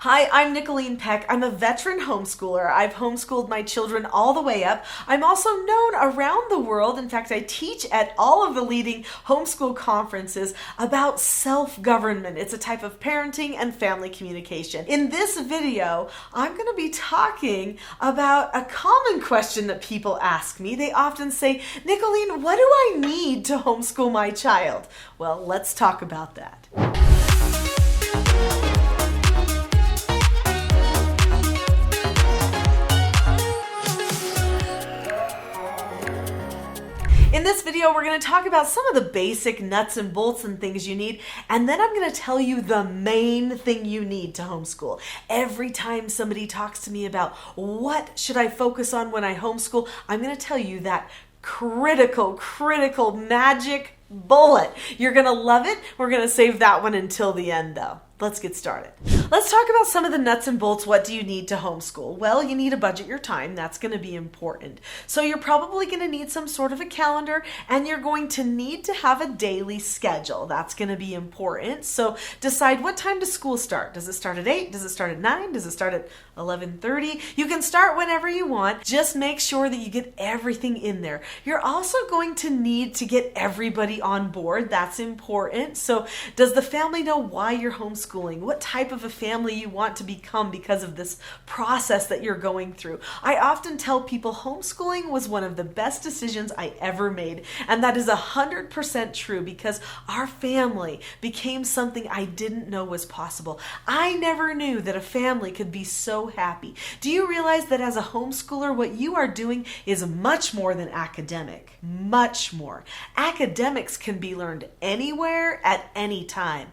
Hi, I'm Nicholeen Peck. I'm a veteran homeschooler. I've homeschooled my children all the way up. I'm also known around the world. In fact, I teach at all of the leading homeschool conferences about self-government. It's a type of parenting and family communication. In this video, I'm going to be talking about a common question that people ask me. They often say, Nicholeen, what do I need to homeschool my child? Well, let's talk about that. In this video, we're going to talk about some of the basic nuts and bolts and things you need, and then I'm going to tell you the main thing you need to homeschool. Every time somebody talks to me about what should I focus on when I homeschool, I'm going to tell you that critical magic bullet. You're going to love it. We're going to save that one until the end though. Let's get started. Let's talk about some of the nuts and bolts. What do you need to homeschool? Well, you need to budget your time. That's going to be important. So you're probably going to need some sort of a calendar, and you're going to need to have a daily schedule. That's going to be important. So decide, what time does school start? Does it start at 8? Does it start at 9? Does it start at 11:30? You can start whenever you want. Just make sure that you get everything in there. You're also going to need to get everybody on board. That's important. So does the family know why you're homeschooling? What type of a family you want to become because of this process that you're going through? I often tell people homeschooling was one of the best decisions I ever made, and that is 100% true because our family became something I didn't know was possible. I never knew that a family could be so happy. Do you realize that as a homeschooler, what you are doing is much more than academic? Much more. Academics can be learned anywhere at any time,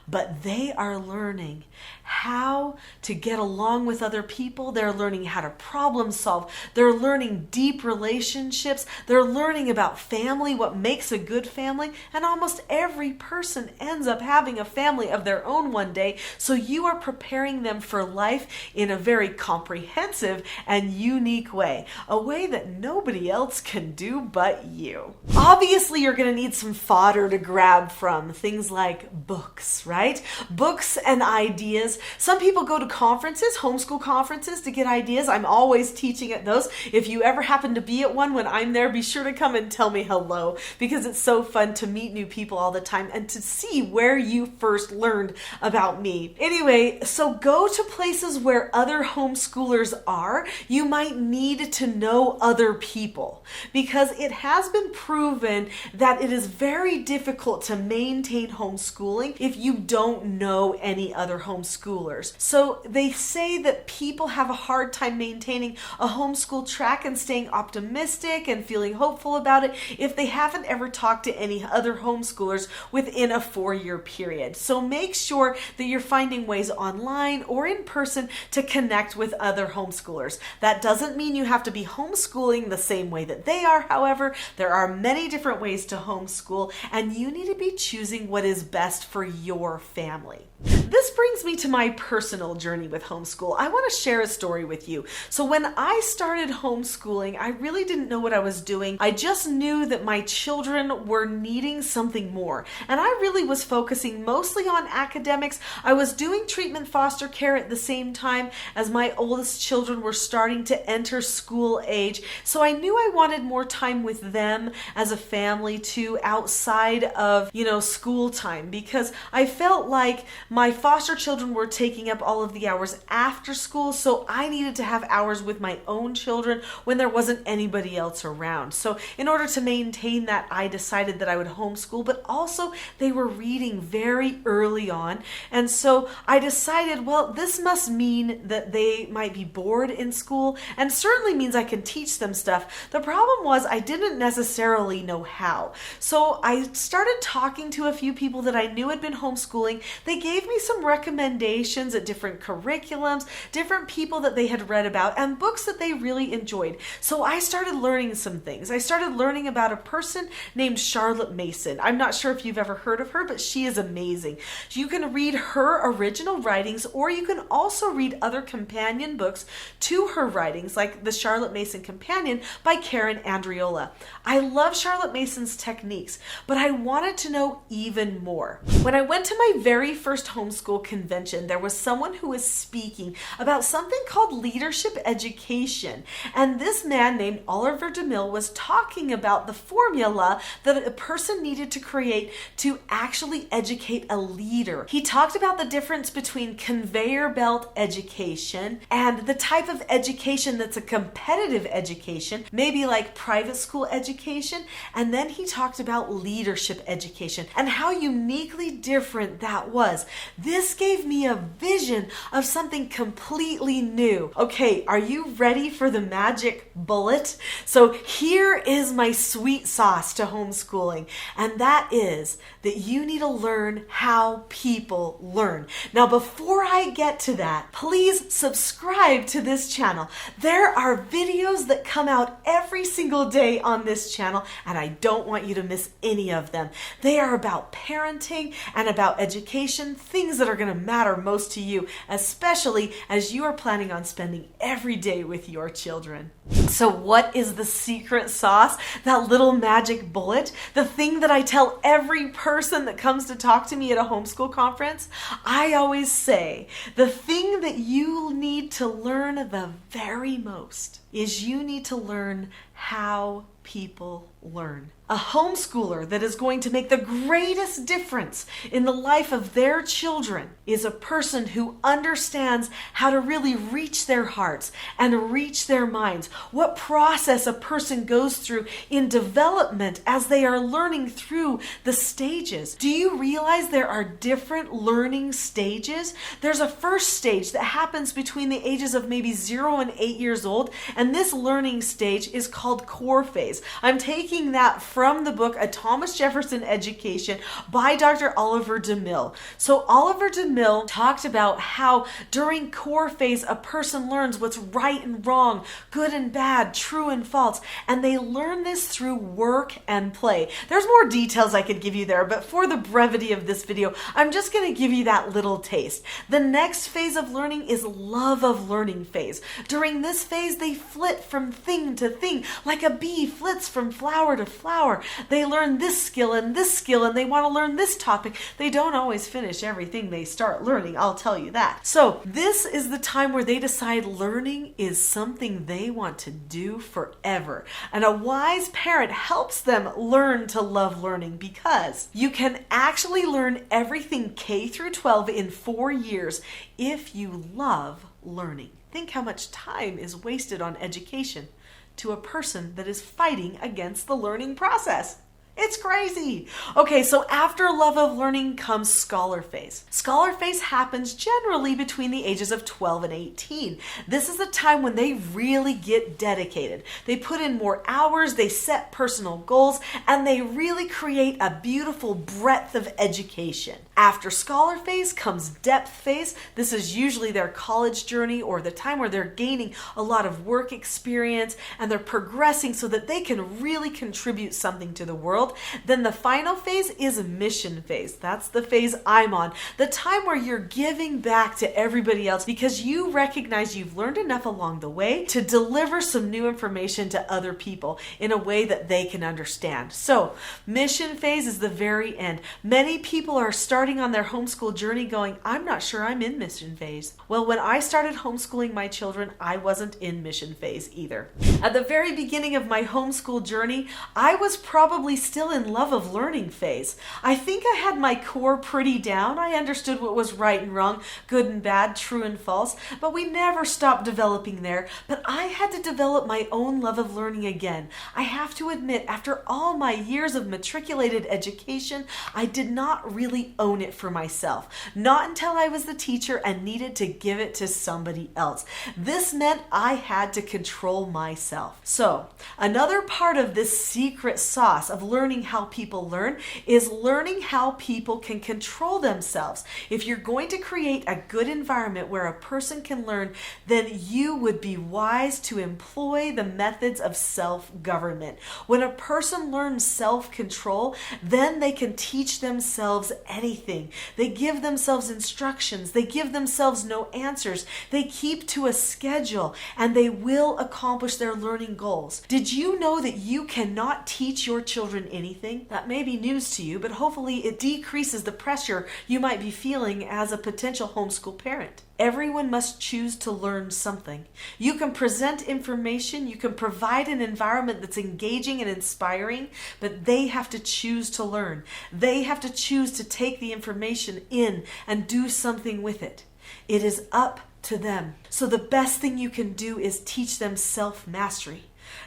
but they are learning how to get along with other people. They're learning how to problem solve. They're learning deep relationships. They're learning about family, what makes a good family. And almost every person ends up having a family of their own one day. So you are preparing them for life in a very comprehensive and unique way, a way that nobody else can do but you. Obviously, you're going to need some fodder to grab from, things like books, right? Books and ideas. Some people go to conferences, homeschool conferences, to get ideas. I'm always teaching at those. If you ever happen to be at one when I'm there, be sure to come and tell me hello, because it's so fun to meet new people all the time and to see where you first learned about me. Anyway, so go to places where other homeschoolers are. You might need to know other people, because it has been proven that it is very difficult to maintain homeschooling if you don't know any other homeschoolers. So they say that people have a hard time maintaining a homeschool track and staying optimistic and feeling hopeful about it if they haven't ever talked to any other homeschoolers within a 4-year period. So make sure that you're finding ways online or in person to connect with other homeschoolers. That doesn't mean you have to be homeschooling the same way that they are. However, there are many different ways to homeschool, and you need to be choosing what is best for your family. This brings me to my personal journey with homeschool. I want to share a story with you. So when I started homeschooling, I really didn't know what I was doing. I just knew that my children were needing something more. And I really was focusing mostly on academics. I was doing treatment foster care at the same time as my oldest children were starting to enter school age. So I knew I wanted more time with them as a family too, outside of, school time, because I felt like my foster children were taking up all of the hours after school, so I needed to have hours with my own children when there wasn't anybody else around. So in order to maintain that, I decided that I would homeschool, but also they were reading very early on. And so I decided, well, this must mean that they might be bored in school, and certainly means I can teach them stuff. The problem was I didn't necessarily know how. So I started talking to a few people that I knew had been homeschooling. They gave me some recommendations at different curriculums, different people that they had read about, and books that they really enjoyed. So I started learning some things. I started learning about a person named Charlotte Mason. I'm not sure if you've ever heard of her, but she is amazing. You can read her original writings, or you can also read other companion books to her writings, like the Charlotte Mason Companion by Karen Andriola. I love Charlotte Mason's techniques, but I wanted to know even more. When I went to my very first first homeschool convention, there was someone who was speaking about something called leadership education. And this man named Oliver DeMille was talking about the formula that a person needed to create to actually educate a leader. He talked about the difference between conveyor belt education and the type of education that's a competitive education, maybe like private school education. And then he talked about leadership education and how uniquely different that was. This gave me a vision of something completely new. Okay, are you ready for the magic bullet? So here is my sweet sauce to homeschooling, and that is that you need to learn how people learn. Now, before I get to that, please subscribe to this channel. There are videos that come out every single day on this channel, and I don't want you to miss any of them. They are about parenting and about education, things that are going to matter most to you, especially as you are planning on spending every day with your children. So what is the secret sauce? That little magic bullet? The thing that I tell every person that comes to talk to me at a homeschool conference? I always say, the thing that you need to learn the very most is you need to learn how people learn. A homeschooler that is going to make the greatest difference in the life of their children is a person who understands how to really reach their hearts and reach their minds. What process a person goes through in development as they are learning through the stages. Do you realize there are different learning stages? There's a first stage that happens between the ages of maybe 0 and 8 years old, and this learning stage is called core phase. I'm taking that from the book A Thomas Jefferson Education by Dr. Oliver DeMille. So Oliver DeMille talked about how during core phase a person learns what's right and wrong, good and bad, true and false, and they learn this through work and play. There's more details I could give you there, but for the brevity of this video, I'm just going to give you that little taste. The next phase of learning is love of learning phase. During this phase, they flit from thing to thing, like a bee flits from flower to flower. They learn this skill, and they want to learn this topic. They don't always finish everything they start learning, I'll tell you that. So this is the time where they decide learning is something they want to do forever. And a wise parent helps them learn to love learning, because you can actually learn everything K through 12 in 4 years if you love learning. Think how much time is wasted on education to a person that is fighting against the learning process. It's crazy. Okay, so after love of learning comes scholar phase. Scholar phase happens generally between the ages of 12 and 18. This is the time when they really get dedicated. They put in more hours, they set personal goals, and they really create a beautiful breadth of education. After scholar phase comes depth phase. This is usually their college journey or the time where they're gaining a lot of work experience and they're progressing so that they can really contribute something to the world. Then the final phase is mission phase. That's the phase I'm on. The time where you're giving back to everybody else because you recognize you've learned enough along the way to deliver some new information to other people in a way that they can understand. So mission phase is the very end. Many people are starting on their homeschool journey going, I'm not sure I'm in mission phase. Well, when I started homeschooling my children, I wasn't in mission phase either. At the very beginning of my homeschool journey, I was probably still in love of learning phase. I think I had my core pretty down. I understood what was right and wrong, good and bad, true and false, but we never stopped developing there. But I had to develop my own love of learning again. I have to admit, after all my years of matriculated education, I did not really own it for myself. Not until I was the teacher and needed to give it to somebody else. This meant I had to control myself. So another part of this secret sauce of learning how people learn is learning how people can control themselves. If you're going to create a good environment where a person can learn, then you would be wise to employ the methods of self-government. When a person learns self-control, then they can teach themselves anything. They give themselves instructions. They give themselves no answers. They keep to a schedule, and they will accomplish their learning goals. Did you know that you cannot teach your children anything, that may be news to you, but hopefully it decreases the pressure you might be feeling as a potential homeschool parent. Everyone must choose to learn something. You can present information, you can provide an environment that's engaging and inspiring, but they have to choose to learn. They have to choose to take the information in and do something with it. It is up to them. So the best thing you can do is teach them self-mastery.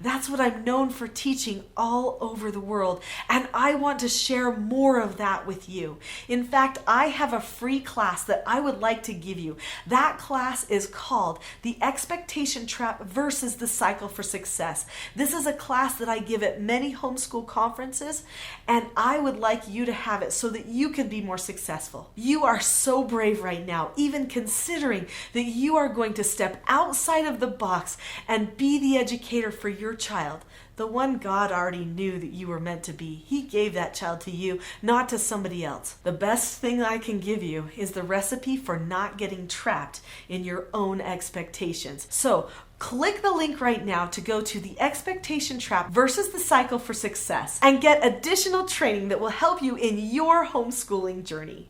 That's what I'm known for teaching all over the world, and I want to share more of that with you. In fact, I have a free class that I would like to give you. That class is called The Expectation Trap versus the Cycle for Success. This is a class that I give at many homeschool conferences, and I would like you to have it so that you can be more successful. You are so brave right now, even considering that you are going to step outside of the box and be the educator for your child, the one God already knew that you were meant to be. He gave that child to you, not to somebody else. The best thing I can give you is the recipe for not getting trapped in your own expectations. So click the link right now to go to The Expectation Trap versus the Cycle for Success and get additional training that will help you in your homeschooling journey.